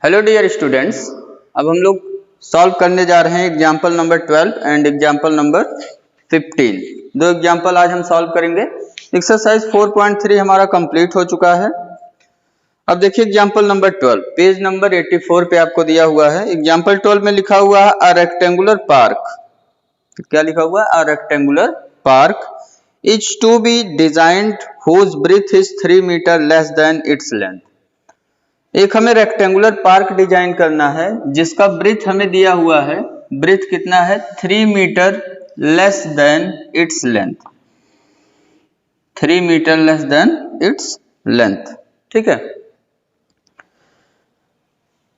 Hello dear students, अब हम लोग सॉल्व करने जा रहे हैं example number 12 and example number 15। दो एग्जाम्पल आज हम सॉल्व करेंगे। एक्सरसाइज 4.3 हमारा कंप्लीट हो चुका है। अब देखिए एग्जाम्पल नंबर 12, पेज नंबर 84 पे आपको दिया हुआ है। एग्जाम्पल 12 में लिखा हुआ है अ रेक्टेंगुलर पार्क। क्या लिखा हुआ है? A rectangular park is to be designed whose breadth is 3 metre less than its length. एक हमें रेक्टेंगुलर पार्क डिजाइन करना है जिसका ब्रेथ हमें दिया हुआ है। ब्रेथ कितना है? 3 metre less than its length. 3 metre less than its length. ठीक है,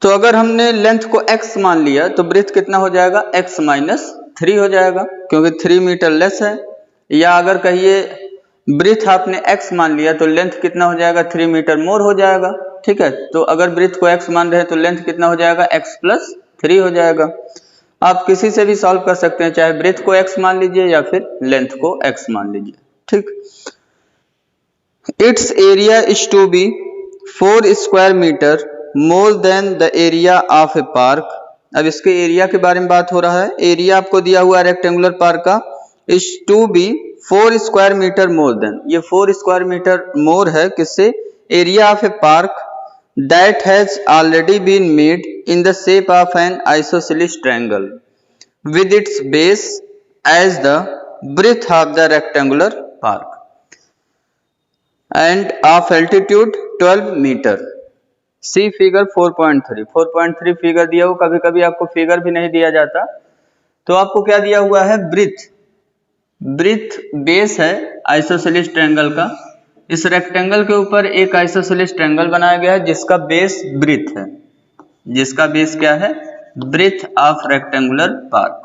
तो अगर हमने लेंथ को x मान लिया तो ब्रेथ कितना हो जाएगा? x माइनस 3 हो जाएगा, क्योंकि 3 मीटर लेस है। या अगर कहिए ब्रेथ आपने x मान लिया तो लेंथ कितना हो जाएगा? 3 मीटर मोर हो जाएगा। ठीक है, तो अगर ब्रेथ को x मान रहे हैं तो लेंथ कितना हो जाएगा? x प्लस 3 हो जाएगा। आप किसी से भी सॉल्व कर सकते हैं, चाहे ब्रेथ को x मान लीजिए या फिर लेंथ को x मान लीजिए। ठीक, its area is to be 4 square metre more than the area of a park. अब इसके एरिया के बारे में बात हो रहा है। एरिया आपको दिया हुआ है रेक्टेंगुलर पार्क का, is to be 4 square metre more than. ये 4 स्क्वायर मीटर मोर है किससे? Area of a park that has already been made in the shape of an isosceles triangle with its base as the breadth of the rectangular park and of altitude 12 meter. See figure 4.3। 4.3 figure दिया हुआ, कभी कभी आपको figure भी नहीं दिया जाता। तो आपको क्या दिया हुआ है? ब्रेथ। ब्रेथ बेस है आइसोसेलेस ट्रायंगल का। इस रेक्टेंगल के ऊपर एक आइसोसेलेस ट्रायंगल बनाया गया है जिसका बेस ब्रेथ है। जिसका बेस क्या है? ब्रेथ ऑफ रेक्टेंगुलर पार्क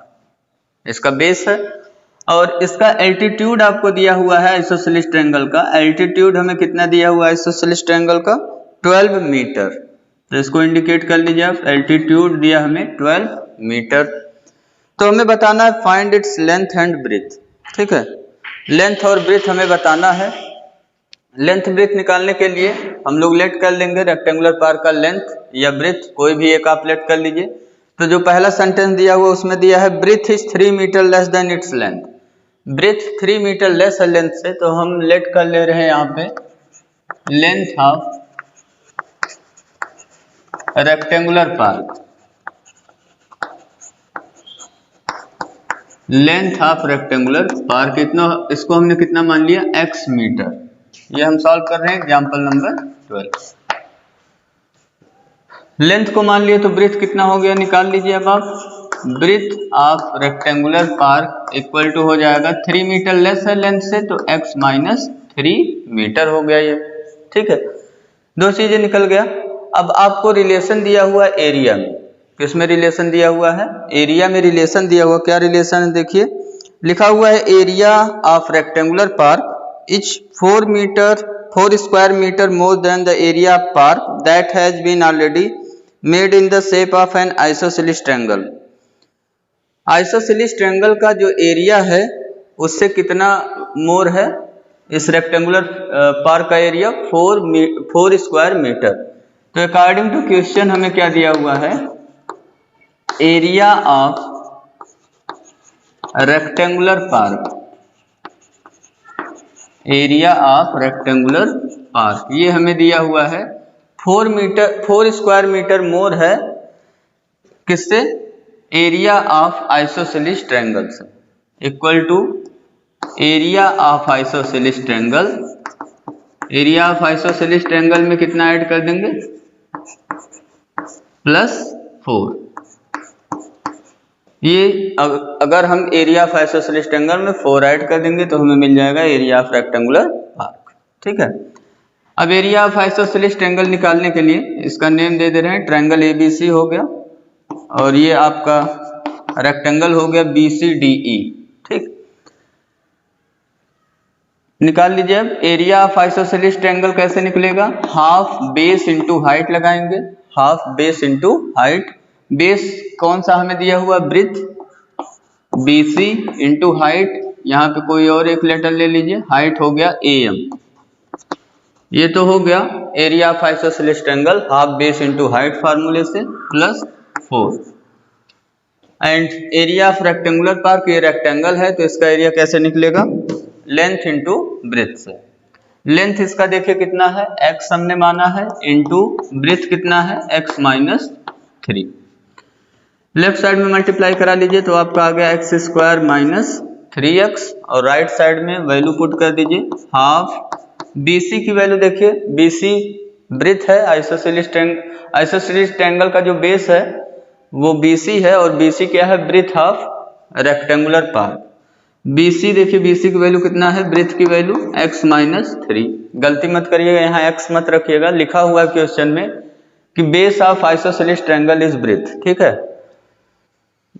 इसका बेस है। और इसका एल्टीट्यूड आपको दिया हुआ है आइसोसेलेस ट्रायंगल का। एल्टीट्यूड हमें कितना दिया हुआ है आइसोसेलेस ट्रायंगल का? 12 मीटर। तो इसको इंडिकेट कर लीजिए आप। एल्टीट्यूड दिया हमें 12 मीटर। तो हमें बताना है find its length and breadth. ठीक है, लेंथ और ब्रेथ हमें बताना है। लेंथ ब्रेथ निकालने के लिए हम लोग लेट कर लेंगे रेक्टेंगुलर पार्क का लेंथ या ब्रेथ, कोई भी एक आप लेट कर लीजिए। तो जो पहला सेंटेंस दिया हुआ उसमें दिया है breadth is 3 metre less than its length. Breadth 3 metre less है लेंथ से, तो हम लेट कर ले रहे हैं यहाँ पे length of rectangular park. Length of rectangular park इतना, इसको हमने कितना मान लिया? x metre. ये हम सॉल्व कर रहे हैं एग्जाम्पल नंबर 12। लेंथ को मान लिया तो ब्रेथ कितना हो गया? निकाल लीजिए अब आप। Breadth of rectangular park equal to हो जाएगा 3 मीटर लेस है लेंथ से, तो x माइनस 3 मीटर हो गया ये। ठीक है, दो चीजें निकल गया। अब आपको रिलेशन दिया हुआ है एरिया में। किसमें रिलेशन दिया हुआ है? एरिया में रिलेशन दिया हुआ। क्या रिलेशन है? देखिए लिखा हुआ है area of rectangular park is 4 square meter more than the area of park that has been already made in the shape of an isosceles triangle। Isosceles triangle का जो एरिया है उससे कितना मोर है? इस रेक्टेंगुलर पार्क का एरिया 4 स्क्वायर मीटर। तो according to question हमें क्या दिया हुआ है? Area of rectangular park, area of rectangular park ये हमें दिया हुआ है 4 स्क्वायर मीटर मोर है किससे? एरिया ऑफ आइसोसेलेस ट्रायंगल से। Equal to area of isosceles triangle. Area of isosceles triangle में कितना ऐड कर देंगे? +4। ये अगर हम एरिया ऑफ आइसोसेलेस ट्रायंगल में 4 ऐड कर देंगे तो हमें मिल जाएगा एरिया ऑफ रेक्टेंगुलर पार्क। ठीक है, अब एरिया ऑफ आइसोसेलेस ट्रायंगल निकालने के लिए इसका नेम दे दे रहे हैं ट्रायंगल ABC हो गया, और ये आपका रेक्टेंगल हो गया BCDE। ठीक, निकाल लीजिए। अब एरिया ऑफ आइसोसेलेस ट्रायंगल कैसे निकलेगा? हाफ बेस इंटू हाइट लगाएंगे। Half base into height. Base कौन सा हमें दिया हुआ? ब्रेथ BC इंटू हाइट, यहाँ पे कोई और एक लेटर ले लीजिए, हाइट हो गया AM। ये तो हो गया area of isosceles triangle half base into height फार्मूले से plus 4। And area of rectangular park, ये रेक्टेंगल है तो इसका एरिया कैसे निकलेगा, लेंथ इंटू ब्रेथ से। लेंथ इसका देखिए कितना है, x हमने माना है, इंटू ब्रेथ कितना है, x माइनस 3। लेफ्ट साइड में मल्टीप्लाई करा लीजिए तो आपका आ गया एक्स स्क्वायर माइनस 3x, और राइट साइड में वैल्यू पुट कर दीजिए हाफ। BC की वैल्यू देखिए, BC ब्रेथ है, आइसोसेलेस ट्रायंगल का जो बेस है वो BC है, और BC क्या है, breadth of rectangular park. BC देखिए, BC की वैल्यू कितना है, ब्रेथ की वैल्यू x माइनस 3। गलती मत करिएगा, यहाँ x मत रखिएगा, लिखा हुआ है क्वेश्चन में कि base of isosceles triangle is breadth, ठीक है।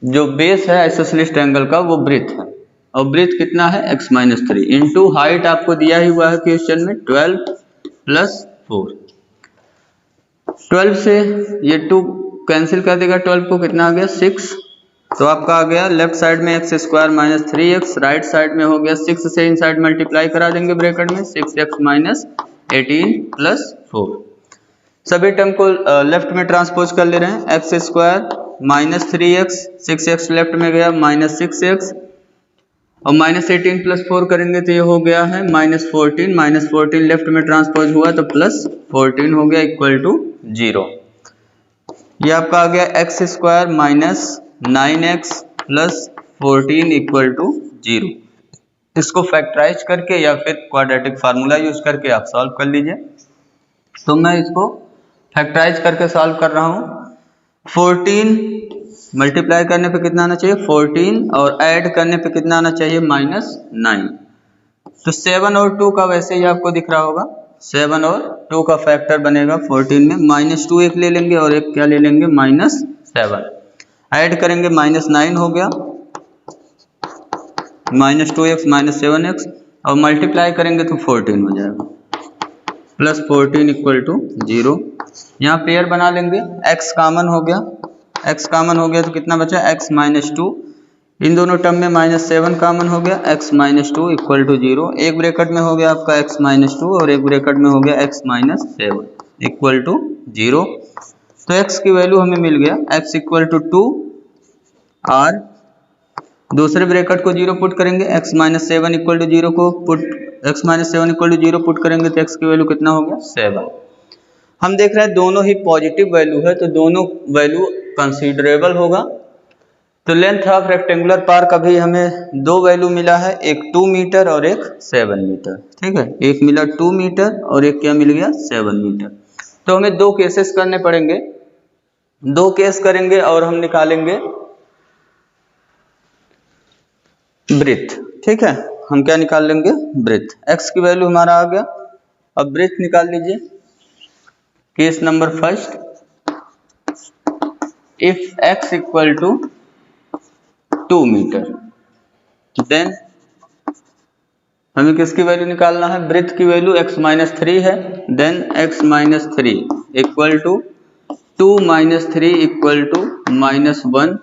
जो बेस है आइसोसेलेस ट्रायंगल का वो ब्रेथ है, और ब्रेथ कितना है, x माइनस 3 इंटू हाइट आपको दिया ही हुआ है क्वेश्चन में 12 प्लस 4। 12 से ये 2 कैंसिल कर देगा, 12 को कितना आ गया 6, तो आपका आ गया लेफ्ट साइड में x square minus 3x, right side में हो गया 6 से इन साइड मल्टीप्लाई करा देंगे ब्रैकेट में, 6x माइनस 18 प्लस 4। सभी टर्म को लेफ्ट में ट्रांसपोज कर ले रहे हैं, x square minus 3x, 6x left में गया माइनस 6x, और माइनस 18 प्लस 4 करेंगे तो ये हो गया है माइनस 14, माइनस 14 लेफ्ट में ट्रांसपोज हुआ तो प्लस 14 हो गया इक्वल टू 0। ये आपका आ गया x square minus 9x plus 14 equal to 0। इसको फैक्टराइज करके या फिर क्वाड्रेटिक फार्मूला यूज करके आप सॉल्व कर लीजिए। तो मैं इसको फैक्टराइज करके सॉल्व कर रहा हूँ। 14 मल्टीप्लाई करने पे कितना आना चाहिए, 14, और ऐड करने पे कितना आना चाहिए, माइनस 9। तो 7 और 2 का वैसे ही आपको दिख रहा होगा, 7 और 2 का फैक्टर बनेगा 14 में, माइनस 2 एक ले लेंगे और एक क्या ले लेंगे, माइनस 7। ऐड करेंगे माइनस 9 हो गया, माइनस 2x माइनस 7x, और मल्टीप्लाई करेंगे तो 14 हो जाएगा, प्लस 14 इक्वल टू 0। यहाँ पेयर बना लेंगे, x कॉमन हो गया, x कॉमन हो गया तो कितना बचा, x माइनस 2, इन दोनों टर्म में माइनस 7 कॉमन हो गया, x माइनस 2 इक्वल टू 0। एक ब्रैकेट में हो गया आपका x माइनस 2 और एक ब्रैकेट में हो गया x माइनस 7 इक्वल टू 0। तो x की वैल्यू हमें मिल गया, x इक्वल टू 2, और दूसरे ब्रैकेट को 0 पुट करेंगे, x माइनस 7 इक्वल टू 0 को put, x minus 7 equal to 0 put करेंगे तो x की वैल्यू कितना हो गया, 7। हम देख रहे हैं दोनों ही पॉजिटिव वैल्यू है तो दोनों वैल्यू कंसीडरेबल होगा। तो लेंथ ऑफ रेक्टेंगुलर पार्क अभी हमें दो वैल्यू मिला है, एक 2 मीटर और एक 7 मीटर, ठीक है। एक मिला 2 मीटर और एक क्या मिल गया, 7 मीटर। तो हमें दो केसेस करने पड़ेंगे, दो केस करेंगे और हम निकालेंगे ब्रेथ, ठीक है। हम क्या निकाल लेंगे, ब्रेथ। x की वैल्यू हमारा आ गया, अब ब्रेथ निकाल लीजिए। Case number first, if x equal to 2 metre, then हमें किसकी वैल्यू निकालना है, ब्रेथ की वैल्यू x माइनस 3 है, then x minus 3 equal to 2 minus 3 equal to minus 1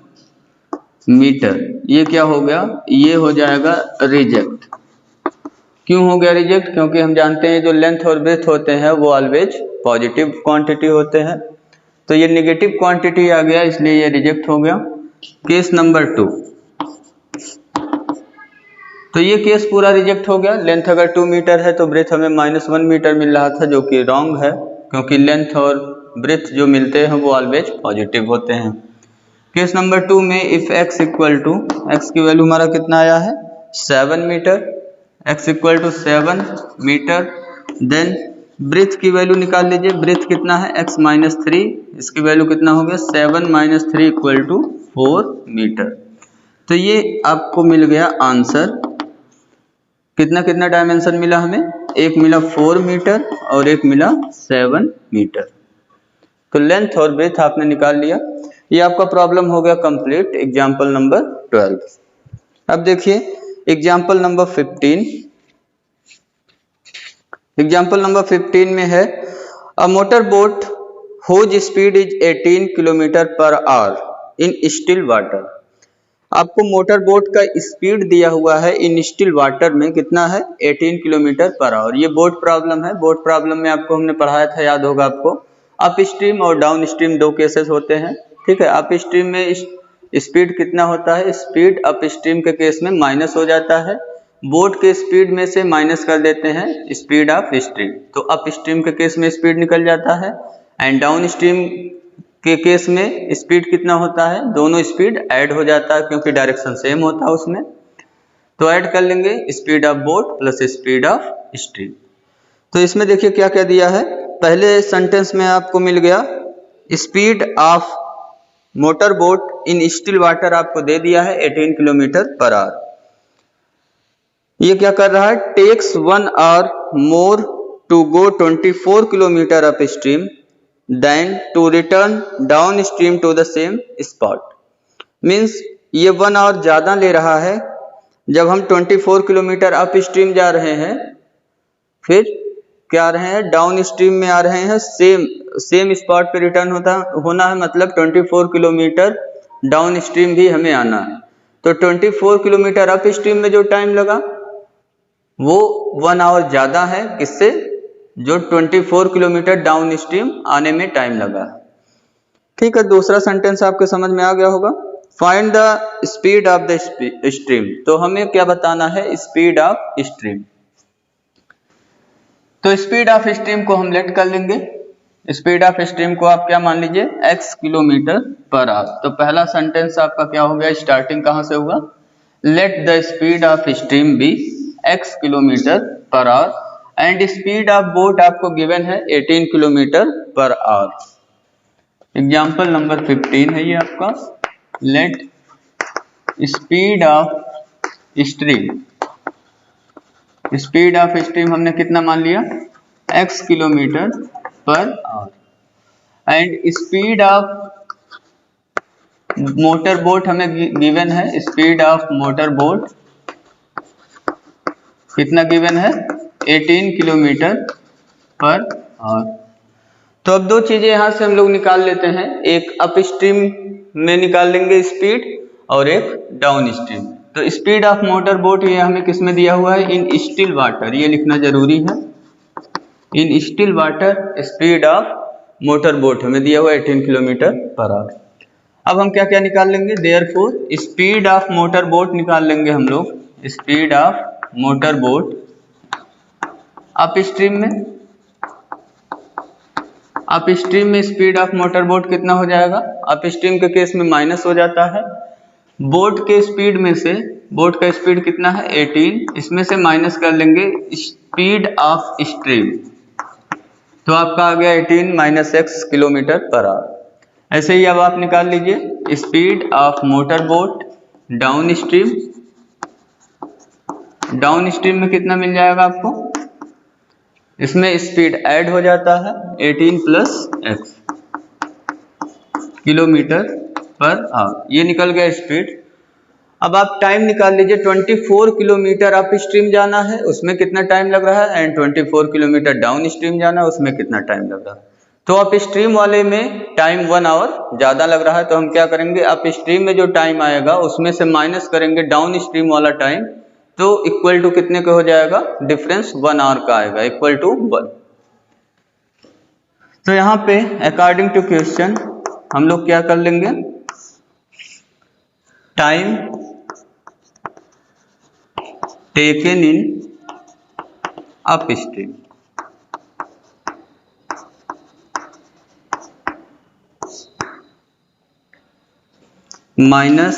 metre. ये क्या हो गया, ये हो जाएगा रिजेक्ट। क्यों हो गया रिजेक्ट, क्योंकि हम जानते हैं जो लेंथ और ब्रेथ होते हैं वो ऑलवेज पॉजिटिव क्वांटिटी होते हैं, तो ये नेगेटिव क्वांटिटी आ गया इसलिए ये रिजेक्ट हो गया। केस नंबर 2, तो ये केस पूरा रिजेक्ट हो गया। लेंथ अगर 2 मीटर है तो ब्रेथ हमें माइनस 1 मीटर मिल रहा था, जो कि रॉन्ग है, क्योंकि लेंथ और ब्रेथ जो मिलते हैं वो ऑलवेज पॉजिटिव होते हैं। केस नंबर 2 में if x equal to, x की वैल्यू हमारा कितना आया है, 7 metre, x equal to 7 metre, then breadth की वैल्यू निकाल लीजिए। ब्रेथ कितना है, x माइनस 3, इसकी वैल्यू कितना हो गया, 7 माइनस 3 इक्वल टू 4 मीटर। तो ये आपको मिल गया आंसर। कितना कितना डायमेंशन मिला हमें, एक मिला 4 मीटर और एक मिला 7 मीटर। तो लेंथ और ब्रेथ आपने निकाल लिया। ये आपका प्रॉब्लम हो गया कंप्लीट, एग्जाम्पल नंबर 12। अब देखिए एग्जाम्पल नंबर 15। एग्जाम्पल नंबर 15 में है, a motor boat whose speed is 18 kilometre per our in still water आपको मोटर बोट का स्पीड दिया हुआ है इन स्टिल वाटर में, कितना है 18 किलोमीटर पर आवर। ये बोट प्रॉब्लम है। बोट प्रॉब्लम में आपको हमने पढ़ाया था, याद होगा आपको, अप स्ट्रीम और डाउन स्ट्रीम दो केसेस होते हैं। ठीक है, अप स्ट्रीम में स्पीड कितना होता है, स्पीड अप स्ट्रीम के केस में माइनस हो जाता है, बोट के स्पीड में से माइनस कर देते हैं स्पीड ऑफ स्ट्रीम, तो अप स्ट्रीम के केस में स्पीड निकल जाता है। एंड डाउन स्ट्रीम के केस में स्पीड कितना होता है, दोनों स्पीड ऐड हो जाता है क्योंकि डायरेक्शन सेम होता है उसमें। तो ऐड कर लेंगे speed of boat plus speed of stream. तो इसमें देखिए क्या क्या दिया है। पहले सेंटेंस में आपको मिल गया speed of motor boat in still water आपको दे दिया है 18 किलोमीटर पर आवर। ये क्या कर रहा है, takes 1 hour more to go 24 kilometre up stream then to return down stream to the same spot. Means ये 1 आवर ज़्यादा ले रहा है। जब हम 24 किलोमीटर अप स्ट्रीम जा रहे हैं, फिर क्या आ रहे हैं, डाउन स्ट्रीम में आ रहे हैं, सेम स्पॉट पे रिटर्न होना है, मतलब 24 किलोमीटर डाउन स्ट्रीम भी हमें आना है। तो 24 किलोमीटर अप स्ट्रीम में जो टाइम लगा वो 1 आवर ज़्यादा है, किससे, जो 24 किलोमीटर डाउन स्ट्रीम आने में टाइम लगा। ठीक है, दूसरा सेंटेंस आपके समझ में आ गया होगा। Find the speed of the stream. तो हमें क्या बताना है, स्पीड ऑफ स्ट्रीम। तो स्पीड ऑफ स्ट्रीम को हम लेट कर लेंगे। स्पीड ऑफ स्ट्रीम को आप क्या मान लीजिए, x किलोमीटर पर आवर। तो पहला सेंटेंस आपका क्या हो गया, स्टार्टिंग कहां से हुआ, let the speed of stream be x kilometre per hour and speed of boat आपको गिवन है 18 kilometre per our. Example number 15 है ये आपका। Let speed of stream, speed of stream हमने कितना मान लिया, x kilometre per hour and speed of motor boat हमें गिवन है, स्पीड ऑफ मोटर बोट कितना गिवन है, 18 किलोमीटर पर आवर। तो अब दो चीजें यहां से हम लोग निकाल लेते हैं, एक अप स्ट्रीम में निकाल लेंगे स्पीड और एक डाउन स्ट्रीम। तो स्पीड ऑफ मोटर बोट ये हमें किस में दिया हुआ है, इन स्टिल वाटर, ये लिखना जरूरी है, in still water speed of motor boat हमें दिया हुआ है 18 किलोमीटर पर आवर। अब हम क्या क्या निकाल लेंगे, therefore speed of motor boat निकाल लेंगे हम लोग, speed of motor boat up stream में। अप स्ट्रीम में स्पीड ऑफ मोटर बोट कितना हो जाएगा, अप स्ट्रीम के केस में माइनस हो जाता है, बोट के स्पीड में से, बोट का स्पीड कितना है 18, इसमें से माइनस कर लेंगे स्पीड ऑफ स्ट्रीम, तो आपका आ गया 18 minus x kilometre per our. ऐसे ही अब आप निकाल लीजिए speed of motor boat down stream. Down stream में कितना मिल जाएगा आपको, इसमें स्पीड ऐड हो जाता है 18 plus x kilometre per our, ये निकल गया स्पीड। अब आप टाइम निकाल लीजिए, 24 किलोमीटर अप स्ट्रीम जाना है, उसमें कितना टाइम लग रहा है, एंड 24 किलोमीटर डाउन स्ट्रीम जाना है, उसमें कितना टाइम लग रहा है। तो अप स्ट्रीम वाले में टाइम 1 आवर ज़्यादा लग रहा है, तो हम क्या करेंगे, अप स्ट्रीम में जो टाइम आएगा उसमें से माइनस करेंगे डाउन स्ट्रीम वाला टाइम, तो इक्वल टू कितने का हो जाएगा, डिफरेंस 1 आवर का आएगा, इक्वल टू 1। तो यहाँ पे अकॉर्डिंग टू क्वेश्चन हम लोग क्या कर लेंगे, time taken in up stream minus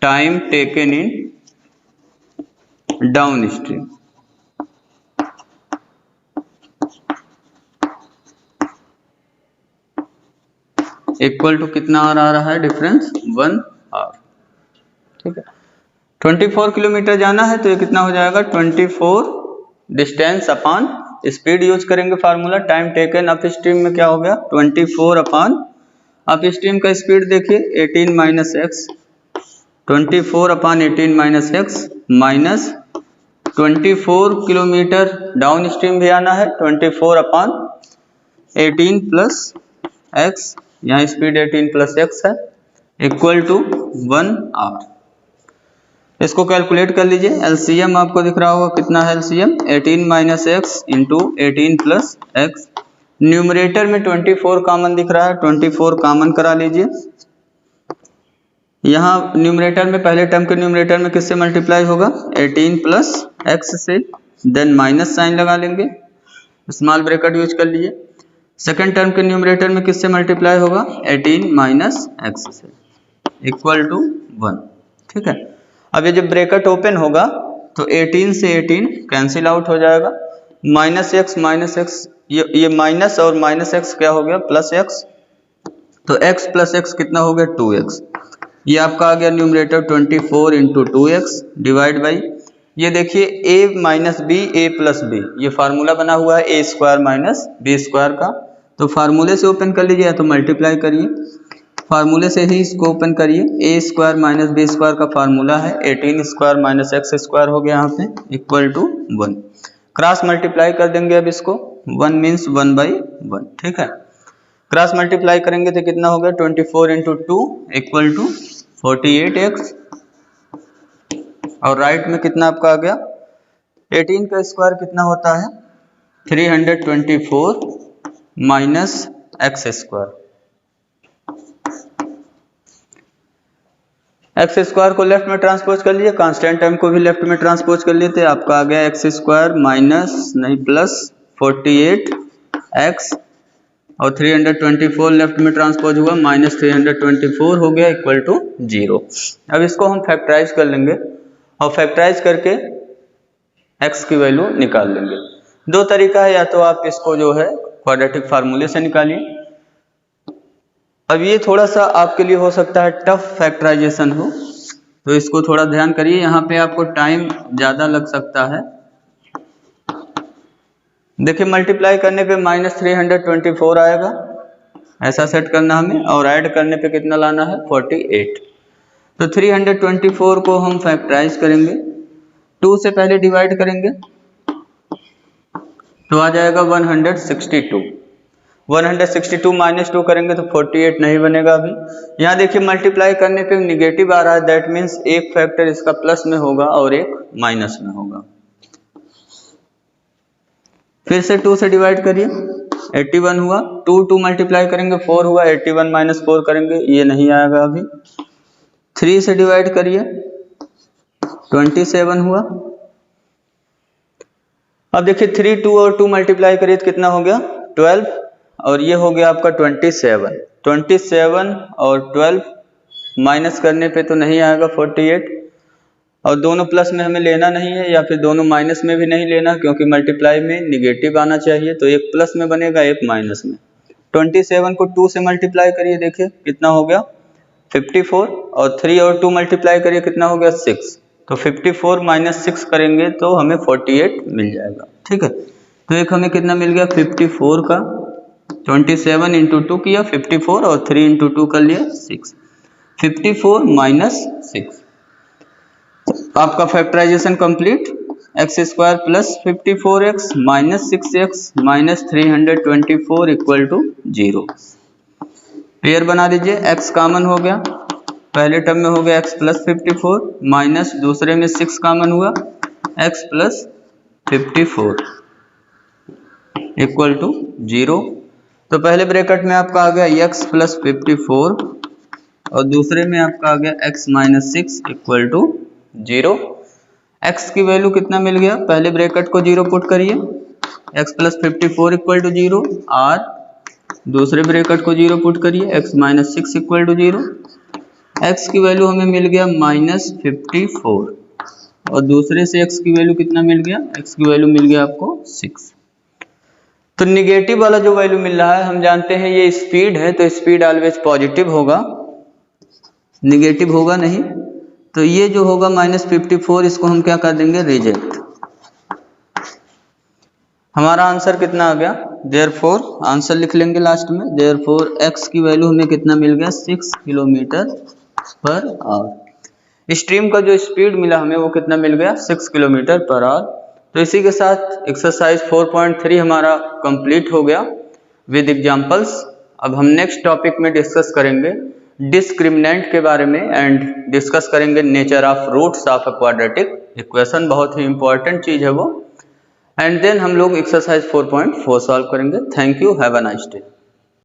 time taken in down stream, equal to कितना आ रहा है, डिफरेंस 1 आवर। ठीक है, 24 किलोमीटर जाना है तो ये कितना हो जाएगा, 24 डिस्टेंस अपॉन स्पीड यूज करेंगे formula, time taken up stream में क्या हो गया 24 अपॉन अप स्ट्रीम का स्पीड देखिए 18 minus x, 24 upon 18 minus x minus 24 kilometre down stream भी आना है, 24 अपॉन 18 प्लस एक्स, यहाँ स्पीड 18 प्लस एक्स है, इक्वल टू 1 आवर। इसको कैलकुलेट कर लीजिए। एलसीएम आपको दिख रहा होगा कितना है LCM, 18 minus x into 18 plus x. Numerator में 24 कॉमन दिख रहा है, 24 कॉमन करा लीजिए। यहाँ न्यूमरेटर में पहले टर्म के न्यूमरेटर में किससे मल्टीप्लाई होगा, 18 प्लस एक्स से, देन माइनस साइन लगा लेंगे, स्मॉल ब्रैकेट यूज कर लीजिए। सेकंड टर्म के न्यूमरेटर में किससे मल्टीप्लाई होगा, 18 माइनस एक्स से, इक्वल टू 1। ठीक है, अब ये जब ब्रैकेट ओपन होगा तो 18 से 18 कैंसिल आउट हो जाएगा, माइनस एक्स, ये माइनस और माइनस एक्स क्या हो गया, प्लस एक्स, तो x प्लस एक्स कितना हो गया, 2x। ये आपका आ गया numerator 24 into 2x divide by, ये देखिए a minus b, a plus b, ये फार्मूला बना हुआ है a square minus b square का, तो फार्मूले से ओपन कर लीजिए या तो मल्टीप्लाई करिए, फार्मूले से ही इसको ओपन करिए। ए स्क्वायर माइनस बी स्क्वायर का फार्मूला है 18 स्क्वायर माइनस एक्स स्क्वायर हो गया यहाँ पे, इक्वल टू 1। क्रॉस मल्टीप्लाई कर देंगे अब इसको, 1 मीन्स 1/1। ठीक है, क्रॉस मल्टीप्लाई करेंगे तो कितना होगा, 24 इंटू 2 इक्वल टू 48x, और राइट में कितना आपका आ गया, 18 का स्क्वायर कितना होता है, 324 minus x square. X square को लेफ्ट में ट्रांसपोज कर लीजिए, कांस्टेंट टर्म को भी लेफ्ट में ट्रांसपोज कर लेते, आपका आ गया एक्स स्क्वायर माइनस नहीं प्लस 48x, और 324 लेफ्ट में ट्रांसपोज हुआ, माइनस 324 हो गया, इक्वल टू 0। अब इसको हम फैक्टराइज कर लेंगे, और फैक्टराइज करके x की वैल्यू निकाल लेंगे। दो तरीका है, या तो आप इसको जो है क्वाड्रेटिक फार्मूले से निकालिए। अब ये थोड़ा सा आपके लिए हो सकता है टफ फैक्टराइजेशन हो, तो इसको थोड़ा ध्यान करिए, यहाँ पे आपको टाइम ज़्यादा लग सकता है। देखिए मल्टीप्लाई करने पे माइनस 324 आएगा, ऐसा सेट करना हमें, और ऐड करने पे कितना लाना है, 48। तो 324 को हम फैक्टराइज करेंगे, 2 से पहले डिवाइड करेंगे तो आ जाएगा 162, 162 माइनस 2 करेंगे तो 48 नहीं बनेगा अभी। यहाँ देखिए मल्टीप्लाई करने पे निगेटिव आ रहा है, दैट मीन्स एक फैक्टर इसका प्लस में होगा और एक माइनस में होगा। फिर से 2 से डिवाइड करिए, 81 हुआ, 2 मल्टीप्लाई करेंगे 4 हुआ, 81 माइनस 4 करेंगे, ये नहीं आएगा अभी। 3 से डिवाइड करिए, 27 हुआ। अब देखिए 3, 2 और 2 मल्टीप्लाई करिए तो कितना हो गया, 12, और ये हो गया आपका 27। 27 और 12 माइनस करने पे तो नहीं आएगा 48, और दोनों प्लस में हमें लेना नहीं है, या फिर दोनों माइनस में भी नहीं लेना, क्योंकि मल्टीप्लाई में निगेटिव आना चाहिए, तो एक प्लस में बनेगा एक माइनस में। 27 को 2 से मल्टीप्लाई करिए, देखिए कितना हो गया 54, और 3 और 2 मल्टीप्लाई करिए कितना हो गया 6, तो 54 माइनस 6 करेंगे तो हमें 48 मिल जाएगा। ठीक है, तो एक हमें कितना मिल गया 54 का, 27 इंटू 2 किया 54, और 3 इंटू 2 कर लिया 6, 54 माइनस 6। आपका factorisation complete, x square plus 54x minus 6x minus 324 equal to 0। Pair बना दीजिए, x कॉमन हो गया, पहले टर्म में हो गया x प्लस 54 माइनस दूसरे में 6 कॉमन हुआ, x प्लस 54 इक्वल टू 0। तो पहले ब्रैकेट में आपका आ गया x प्लस 54, और दूसरे में आपका आ गया x minus 6 equal to 0। x की वैल्यू कितना मिल गया, पहले ब्रैकेट को 0 पुट करिए, x प्लस 54 इक्वल टू 0, और दूसरे ब्रैकेट को 0 पुट करिए, x minus 6 equal to 0। x की वैल्यू हमें मिल गया माइनस 54, और दूसरे से x की वैल्यू कितना मिल गया, x की वैल्यू मिल गया आपको 6। तो निगेटिव वाला जो वैल्यू मिल रहा है, हम जानते हैं ये स्पीड है, तो स्पीड ऑलवेज पॉजिटिव होगा, निगेटिव होगा नहीं। तो ये जो होगा माइनस 54, इसको हम क्या कर देंगे, रिजेक्ट। हमारा आंसर कितना आ गया, देयरफॉर आंसर लिख लेंगे लास्ट में, देयरफॉर x की वैल्यू हमें कितना मिल गया, 6 किलोमीटर पर आवर। स्ट्रीम का जो स्पीड मिला हमें वो कितना मिल गया, 6 किलोमीटर पर आवर। तो इसी के साथ एक्सरसाइज 4.3 हमारा कंप्लीट हो गया विद एग्जांपल्स। अब हम नेक्स्ट टॉपिक में डिस्कस करेंगे डिस्क्रिमिनेंट के बारे में एंड डिस्कस करेंगे nature of roots of a quadratic equation, बहुत ही इंपॉर्टेंट चीज है वो। एंड देन हम लोग एक्सरसाइज 4.4 सॉल्व करेंगे। Thank you, have a nice day.